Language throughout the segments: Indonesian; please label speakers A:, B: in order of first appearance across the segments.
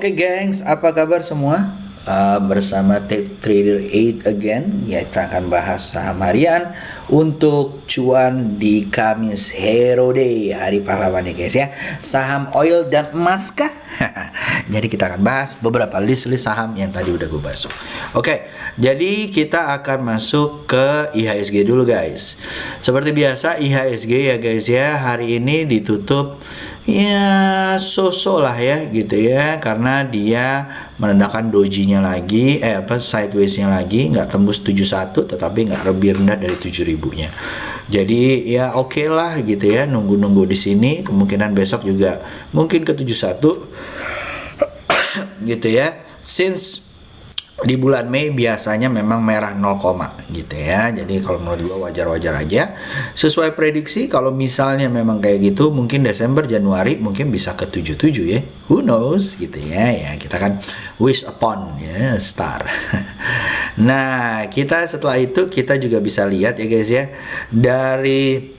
A: Oke gengs, apa kabar semua? Bersama Tape Trader 8 again, ya kita akan bahas saham harian untuk cuan di Kamis Hero Day, hari pahlawan ya guys ya. Saham oil dan emas kah? Jadi kita akan bahas beberapa list saham yang tadi udah gue bahas. Oke, jadi kita akan masuk ke IHSG dulu guys. Seperti biasa IHSG ya guys ya, hari ini ditutup ya so-so lah ya gitu ya, karena dia menandakan dojinya lagi sideways-nya lagi, nggak tembus 71 tetapi nggak lebih rendah dari 7.000 nya. Jadi ya oke lah gitu ya, nunggu di sini, kemungkinan besok juga mungkin ke 71 gitu ya, since di bulan Mei biasanya memang merah 0, gitu ya. Jadi kalau menurut gua wajar-wajar aja. Sesuai prediksi kalau misalnya memang kayak gitu, mungkin Desember Januari mungkin bisa ke 77 ya. Who knows gitu ya. Ya kita kan wish upon ya star. Nah, kita setelah itu kita juga bisa lihat ya guys ya, dari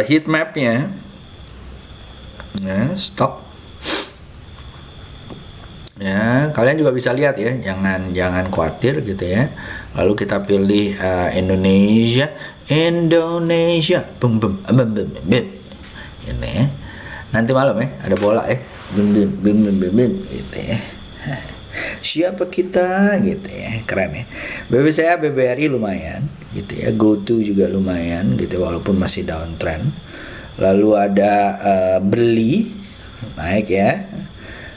A: heat map-nya. Nah, stop. Ya, kalian juga bisa lihat ya, jangan khawatir gitu ya. Lalu kita pilih Indonesia, bum bum bum bum bum, gitu ya. Nanti malam ya ada bola ya, bum bum bum bum bum bum, gitu ya. Siapa kita gitu ya, keren ya. BBCA, BBRI lumayan gitu ya, GoTo juga lumayan gitu walaupun masih downtrend. Lalu ada Beli naik ya.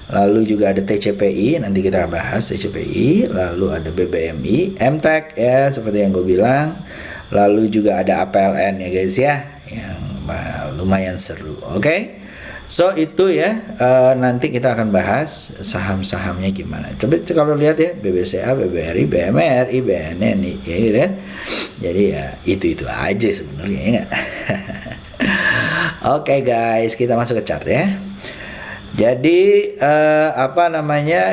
A: Lalu juga ada TCPI, nanti kita bahas TCPI. Lalu ada BBMI, MTEK ya seperti yang gue bilang. Lalu juga ada APLN ya guys ya, yang lumayan seru. Oke. So itu ya, nanti kita akan bahas saham-sahamnya gimana. Tapi kalau lihat ya, BBCA, BBRI, BMRI, BNN ya gitu kan. Jadi ya itu aja sebenarnya ya enggak. Oke guys, kita masuk ke chart ya. Jadi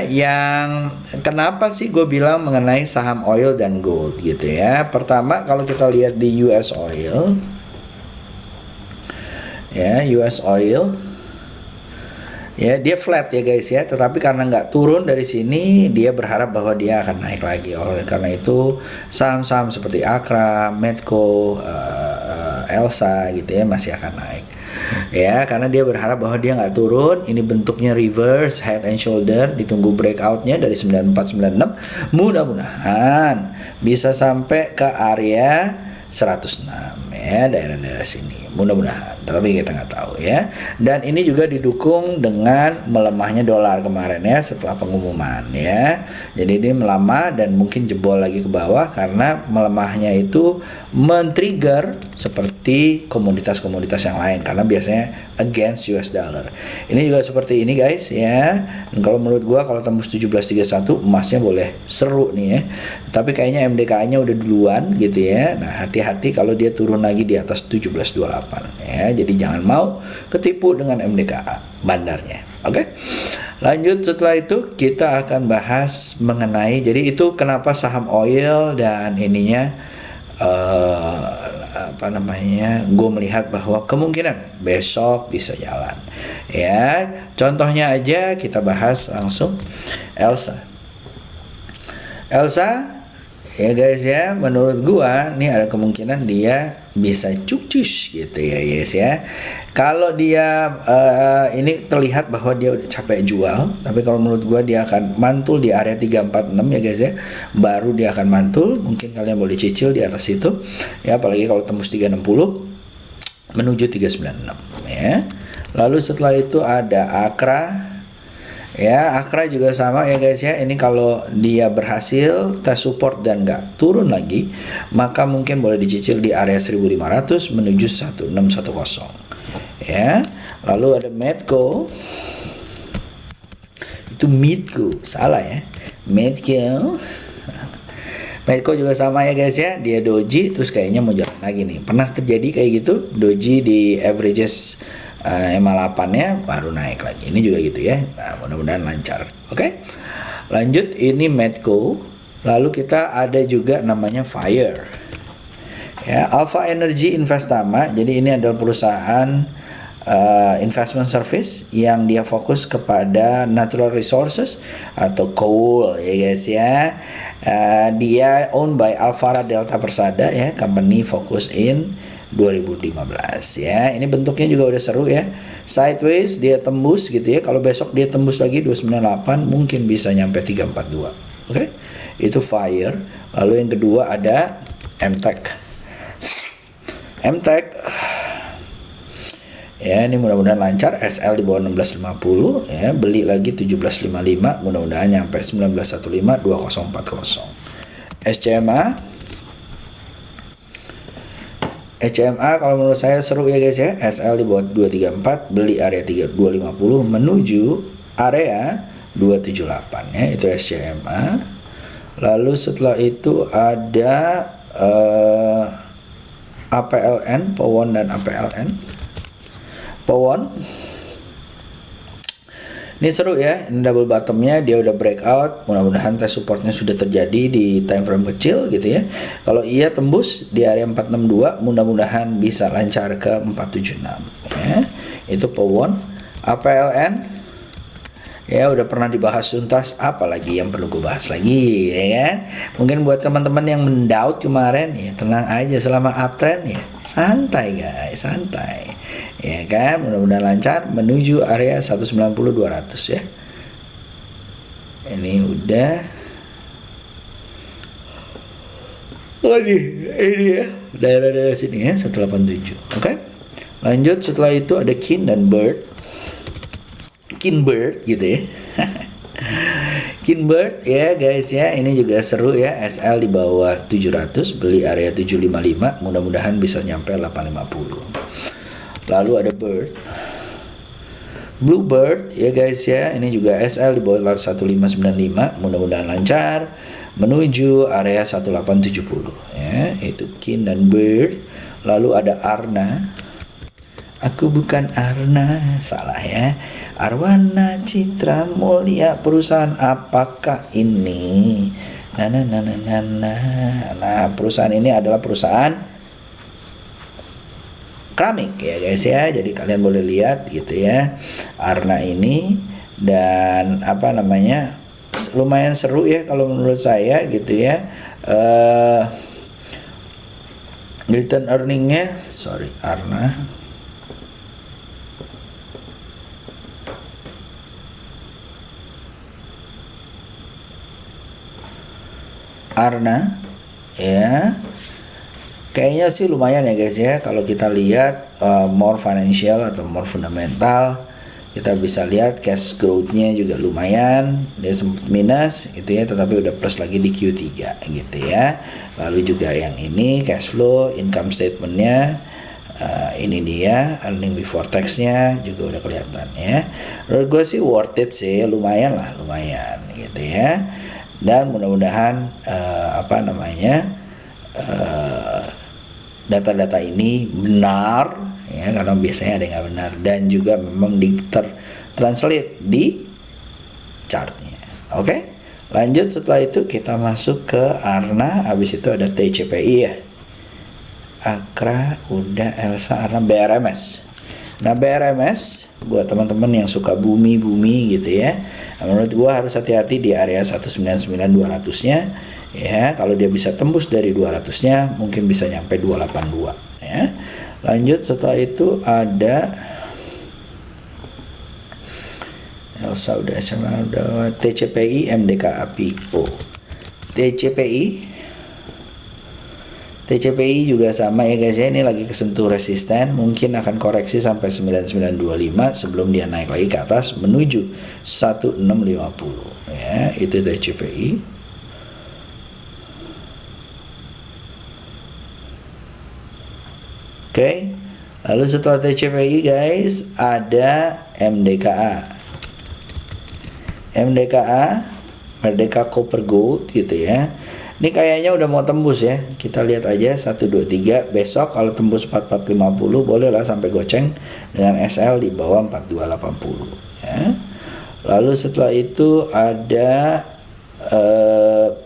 A: yang kenapa sih gue bilang mengenai saham oil dan gold gitu ya. Pertama kalau kita lihat di US oil ya, US oil ya dia flat ya guys ya, tetapi karena nggak turun dari sini dia berharap bahwa dia akan naik lagi. Oleh karena itu saham-saham seperti Akra, Medco, Elsa gitu ya masih akan naik ya, karena dia berharap bahwa dia nggak turun. Ini bentuknya reverse head and shoulder, ditunggu breakoutnya dari 9496, mudah-mudahan bisa sampai ke area 106 ya, daerah-daerah sini mudah-mudahan, tapi kita nggak tahu ya. Dan ini juga didukung dengan melemahnya dolar kemarin ya setelah pengumuman ya. Jadi ini melemah dan mungkin jebol lagi ke bawah karena melemahnya itu men-trigger seperti komoditas-komoditas yang lain, karena biasanya against US dollar. Ini juga seperti ini guys ya. Dan kalau menurut gua kalau tembus 1731 emasnya boleh seru nih ya. Tapi kayaknya MDKA-nya udah duluan gitu ya. Nah, hati-hati kalau dia turun lagi di atas 1728 ya. Jadi jangan mau ketipu dengan MDKA bandarnya. Oke. Lanjut, setelah itu kita akan bahas mengenai, jadi itu kenapa saham oil dan ininya gue melihat bahwa kemungkinan besok bisa jalan ya. Contohnya aja kita bahas langsung Elsa ya guys ya, menurut gua nih ada kemungkinan dia bisa cukcus gitu ya guys ya. Kalau dia ini terlihat bahwa dia udah capek jual, tapi kalau menurut gua dia akan mantul di area 346 ya guys ya. Baru dia akan mantul, mungkin kalian boleh cicil di atas itu ya, apalagi kalau tembus 360 menuju 396 ya. Lalu setelah itu ada Akra. Ya, Akra juga sama ya guys ya. Ini kalau dia berhasil tes support dan nggak turun lagi, maka mungkin boleh dicicil di area 1500 menuju 1610 ya. Lalu ada Medco. Itu Medco, salah ya. Medco juga sama ya guys ya. Dia doji terus kayaknya mau jalan lagi nih. Pernah terjadi kayak gitu, doji di averages MA8 nya baru naik lagi. Ini juga gitu ya. Nah, mudah-mudahan lancar. Oke. Lanjut, ini Medco. Lalu kita ada juga namanya Fire. Ya, Alpha Energy Investama. Jadi ini adalah perusahaan investment service yang dia fokus kepada natural resources atau coal ya guys ya. Dia owned by Alvara Delta Persada ya, company focus in 2015 ya. Ini bentuknya juga udah seru ya. Sideways dia tembus gitu ya. Kalau besok dia tembus lagi 298 mungkin bisa nyampe 342. Oke. Itu fire. Lalu yang kedua ada MTech. MTech ya, ini mudah-mudahan lancar. SL di bawah 1650 ya, beli lagi 1755, mudah-mudahan nyampe 1915 2040. SCMA kalau menurut saya seru ya guys ya. SL di bawah 234, beli area 3250 menuju area 278 ya, itu SCMA. Lalu setelah itu ada APLN, Powon dan APLN. Powon ini seru ya, ini double bottomnya dia udah breakout, mudah-mudahan test supportnya sudah terjadi di time frame kecil gitu ya. Kalau iya tembus di area 462 mudah-mudahan bisa lancar ke 476 ya. Itu Powon. APLN ya udah pernah dibahas tuntas, apalagi yang perlu gue bahas lagi ya kan. Mungkin buat teman-teman yang mendaut kemarin ya, tenang aja, selama uptrend ya santai guys, santai ya kan. Mudah-mudahan lancar menuju area 190-200 ya. Ini udah ini ya daerah-daerah sini ya 187. Oke. Lanjut setelah itu ada Kin dan Bird. Kinbird gitu ya. Kinbird ya guys ya, ini juga seru ya. SL di bawah 700, beli area 755, mudah-mudahan bisa nyampe 850. Lalu ada Bird, Bluebird ya guys ya, ini juga SL di bawah 1595, mudah-mudahan lancar menuju area 1870 ya. Itu Kin dan Bird. Lalu ada Arna. Aku bukan Arna, salah ya. Arwana Citra Mulia, perusahaan apakah ini? Nah, perusahaan ini adalah perusahaan keramik ya guys ya. Jadi kalian boleh lihat gitu ya, Arna ini. Dan apa namanya, lumayan seru ya kalau menurut saya gitu ya. Return earningnya, Arna ya, kayaknya sih lumayan ya guys ya. Kalau kita lihat more financial atau more fundamental, kita bisa lihat cash growth-nya juga lumayan. Dia sempat minus gitu ya, tetapi udah plus lagi di Q3 gitu ya. Lalu juga yang ini cash flow, income statement-nya, ini dia earning before tax-nya juga udah kelihatan ya. Menurut gue sih worth it sih, lumayan gitu ya. Dan mudah-mudahan data-data ini benar ya, karena biasanya ada yang nggak benar, dan juga memang translate di chartnya. Oke, lanjut setelah itu kita masuk ke Arna. Habis itu ada TCPI ya, Akra, udah, Elsa, Arna, BRMS. Nah, BRMS buat teman-teman yang suka bumi gitu ya, menurut gua harus hati-hati di area 199-200-nya ya. Kalau dia bisa tembus dari 200-nya mungkin bisa nyampe 282 ya. Lanjut setelah itu ada Elsa, udah, SMA udah, TCPI, MDKA, Pipo. TCPI juga sama ya guys ya, ini lagi kesentuh resisten, mungkin akan koreksi sampai 9925 sebelum dia naik lagi ke atas menuju 1650 ya. Itu TCPI. Oke. Lalu setelah TCPI guys ada MDKA, Merdeka Copper Gold gitu ya. Ini kayaknya udah mau tembus ya. Kita lihat aja 1 2 3. Besok kalau tembus 4450 bolehlah sampai goceng dengan SL di bawah 4280 ya. Lalu setelah itu ada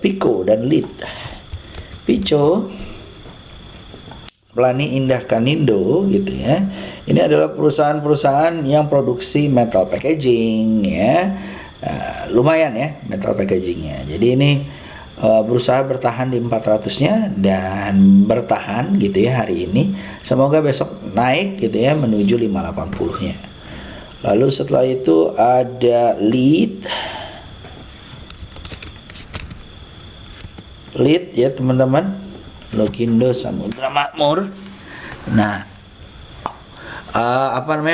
A: Pico dan Lead. Plani Indah Kanindo gitu ya. Ini adalah perusahaan-perusahaan yang produksi metal packaging ya. Lumayan ya metal packagingnya. Jadi ini berusaha bertahan di 400-nya dan bertahan gitu ya hari ini. Semoga besok naik gitu ya menuju 580-nya. Lalu setelah itu ada lead ya teman-teman. Lokindo Samudra Makmur. Nah,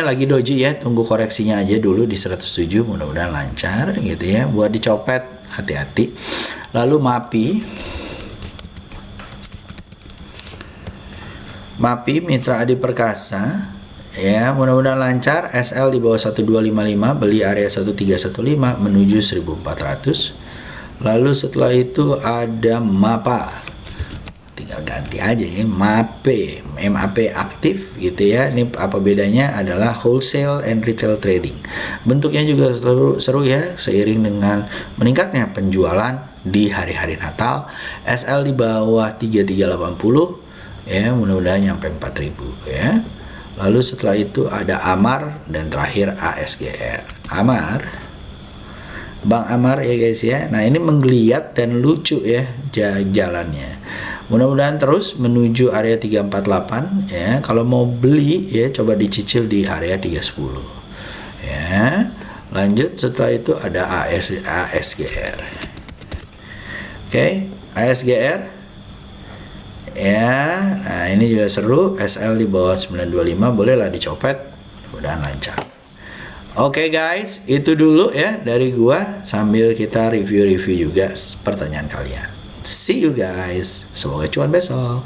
A: lagi doji ya, tunggu koreksinya aja dulu di 107, mudah-mudahan lancar gitu ya. Buat dicopet hati-hati. Lalu Mapi Mitra Adi Perkasa ya, mudah-mudahan lancar. SL di bawah 1255, beli area 1315 menuju 1400. Lalu setelah itu ada MAPA, tinggal ganti aja ya, MAP aktif gitu ya. Ini apa bedanya adalah wholesale and retail trading. Bentuknya juga seru ya, seiring dengan meningkatnya penjualan di hari-hari Natal. SL di bawah 3380 ya, mudah-mudahan nyampe 4000 ya. Lalu setelah itu ada AMAR dan terakhir ASGR. Bang Amar ya guys ya. Nah, ini menggeliat dan lucu ya jalannya. Mudah-mudahan terus menuju area 348 ya. Kalau mau beli ya coba dicicil di area 310. Ya. Lanjut setelah itu ada ASGR. Oke, ASGR. Ya, nah ini juga seru. SL di bawah 925 bolehlah dicopet. Mudah-mudahan lancar. Oke guys, itu dulu ya dari gua, sambil kita review juga pertanyaan kalian. See you guys. Semoga cuan besok.